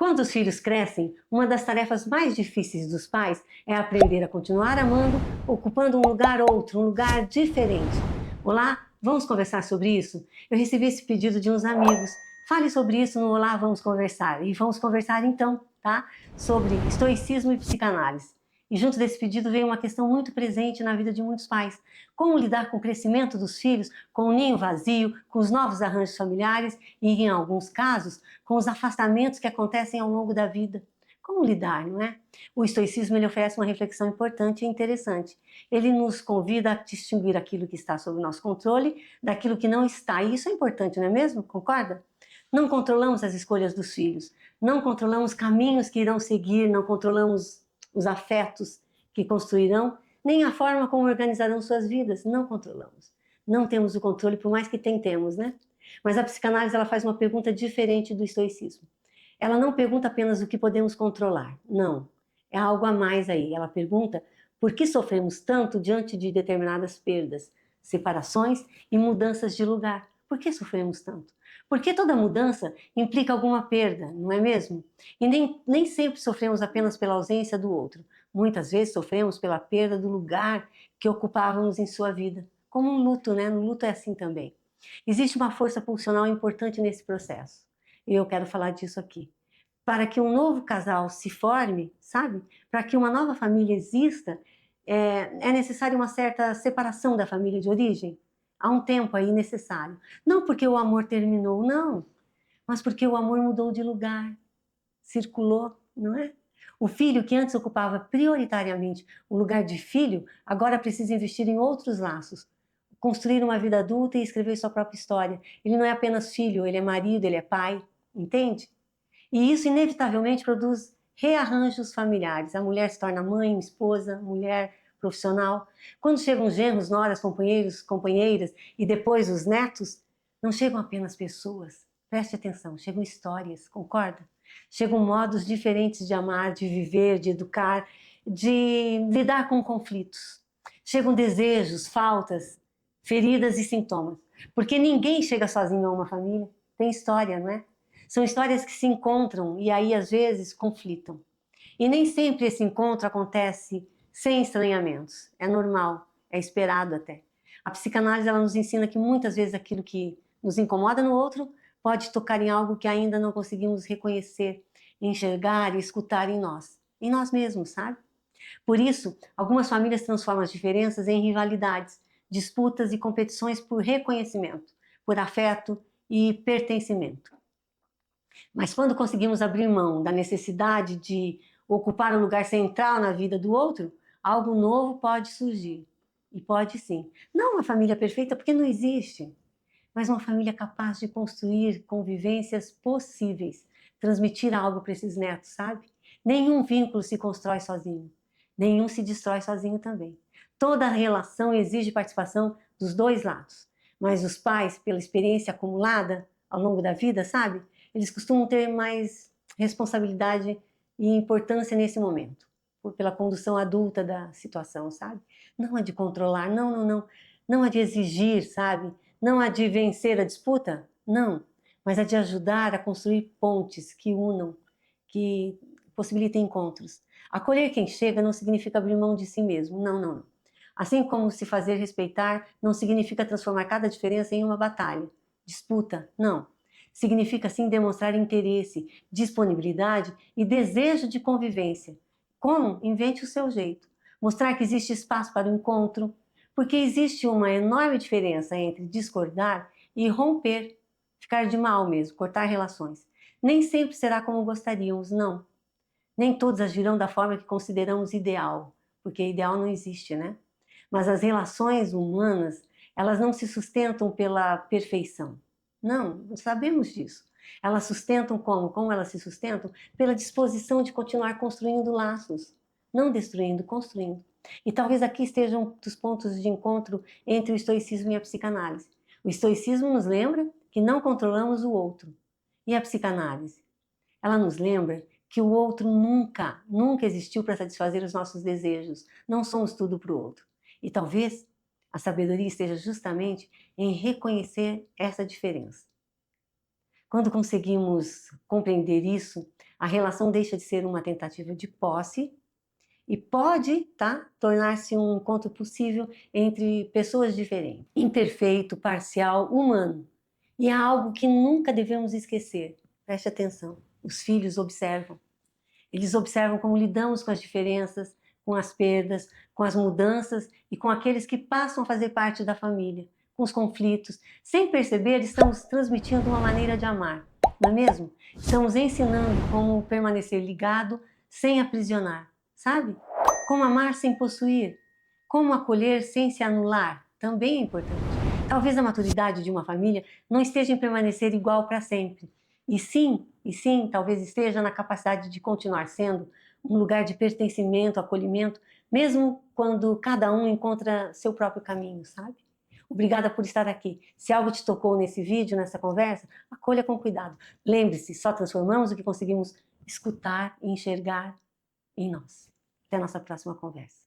Quando os filhos crescem, uma das tarefas mais difíceis dos pais é aprender a continuar amando, ocupando um lugar outro, um lugar diferente. Olá, vamos conversar sobre isso? Eu recebi esse pedido de uns amigos. Fale sobre isso no Olá, vamos conversar. E vamos conversar então, tá? Sobre estoicismo e psicanálise. E junto desse pedido veio uma questão muito presente na vida de muitos pais. Como lidar com o crescimento dos filhos, com o ninho vazio, com os novos arranjos familiares e, em alguns casos, com os afastamentos que acontecem ao longo da vida. Como lidar, não é? O estoicismo ele oferece uma reflexão importante e interessante. Ele nos convida a distinguir aquilo que está sob nosso controle daquilo que não está. E isso é importante, não é mesmo? Concorda? Não controlamos as escolhas dos filhos, não controlamos caminhos que irão seguir, não controlamos os afetos que construirão, nem a forma como organizarão suas vidas. Não controlamos. Não temos o controle, por mais que tentemos, né? Mas a psicanálise ela faz uma pergunta diferente do estoicismo. Ela não pergunta apenas o que podemos controlar, não. É algo a mais aí. Ela pergunta por que sofremos tanto diante de determinadas perdas, separações e mudanças de lugar. Por que sofremos tanto? Porque toda mudança implica alguma perda, não é mesmo? E nem sempre sofremos apenas pela ausência do outro. Muitas vezes sofremos pela perda do lugar que ocupávamos em sua vida. Como um luto, né? No luto é assim também. Existe uma força pulsional importante nesse processo. E eu quero falar disso aqui. Para que um novo casal se forme, sabe? Para que uma nova família exista, é necessária uma certa separação da família de origem. Há um tempo aí necessário. Não porque o amor terminou, não. Mas porque o amor mudou de lugar, circulou, não é? O filho que antes ocupava prioritariamente o lugar de filho, agora precisa investir em outros laços, construir uma vida adulta e escrever sua própria história. Ele não é apenas filho, ele é marido, ele é pai, entende? E isso inevitavelmente produz rearranjos familiares. A mulher se torna mãe, esposa, mulher, profissional. Quando chegam os genros, noras, companheiros, companheiras e depois os netos, não chegam apenas pessoas. Preste atenção, chegam histórias, concorda? Chegam modos diferentes de amar, de viver, de educar, de lidar com conflitos. Chegam desejos, faltas, feridas e sintomas. Porque ninguém chega sozinho a uma família. Tem história, não é? São histórias que se encontram e aí às vezes conflitam. E nem sempre esse encontro acontece sem estranhamentos. É normal, é esperado até. A psicanálise ela nos ensina que muitas vezes aquilo que nos incomoda no outro pode tocar em algo que ainda não conseguimos reconhecer, enxergar e escutar em nós mesmos, sabe? Por isso, algumas famílias transformam as diferenças em rivalidades, disputas e competições por reconhecimento, por afeto e pertencimento. Mas quando conseguimos abrir mão da necessidade de ocupar um lugar central na vida do outro, algo novo pode surgir. E pode sim. Não uma família perfeita, porque não existe, mas uma família capaz de construir convivências possíveis, transmitir algo para esses netos, sabe? Nenhum vínculo se constrói sozinho, nenhum se destrói sozinho também. Toda relação exige participação dos dois lados, mas os pais, pela experiência acumulada ao longo da vida, sabe? Eles costumam ter mais responsabilidade e importância nesse momento, pela condução adulta da situação, sabe? Não é de controlar, não, não, não. Não é de exigir, sabe? Não é de vencer a disputa, não. Mas é de ajudar a construir pontes que unam, que possibilitem encontros. Acolher quem chega não significa abrir mão de si mesmo, não, não, não. Assim como se fazer respeitar não significa transformar cada diferença em uma batalha, disputa, não. Significa, sim, demonstrar interesse, disponibilidade e desejo de convivência. Como? Invente o seu jeito. Mostrar que existe espaço para o encontro, porque existe uma enorme diferença entre discordar e romper, ficar de mal mesmo, cortar relações. Nem sempre será como gostaríamos, não. Nem todos agirão da forma que consideramos ideal, porque ideal não existe, né? Mas as relações humanas, elas não se sustentam pela perfeição. Não sabemos disso. Elas sustentam como? Como elas se sustentam? Pela disposição de continuar construindo laços, não destruindo, construindo. E talvez aqui esteja um dos pontos de encontro entre o estoicismo e a psicanálise. O estoicismo nos lembra que não controlamos o outro. E a psicanálise? Ela nos lembra que o outro nunca, nunca existiu para satisfazer os nossos desejos. Não somos tudo para o outro. E talvez a sabedoria esteja justamente em reconhecer essa diferença. Quando conseguimos compreender isso, a relação deixa de ser uma tentativa de posse e pode, tornar-se um encontro possível entre pessoas diferentes. Imperfeito, parcial, humano. E é algo que nunca devemos esquecer. Preste atenção. Os filhos observam. Eles observam como lidamos com as diferenças, com as perdas, com as mudanças e com aqueles que passam a fazer parte da família, com os conflitos. Sem perceber, estamos transmitindo uma maneira de amar, não é mesmo? Estamos ensinando como permanecer ligado sem aprisionar, sabe? Como amar sem possuir, como acolher sem se anular, também é importante. Talvez a maturidade de uma família não esteja em permanecer igual para sempre, e sim, talvez esteja na capacidade de continuar sendo um lugar de pertencimento, acolhimento, mesmo quando cada um encontra seu próprio caminho, sabe? Obrigada por estar aqui. Se algo te tocou nesse vídeo, nessa conversa, acolha com cuidado. Lembre-se, só transformamos o que conseguimos escutar e enxergar em nós. Até a nossa próxima conversa.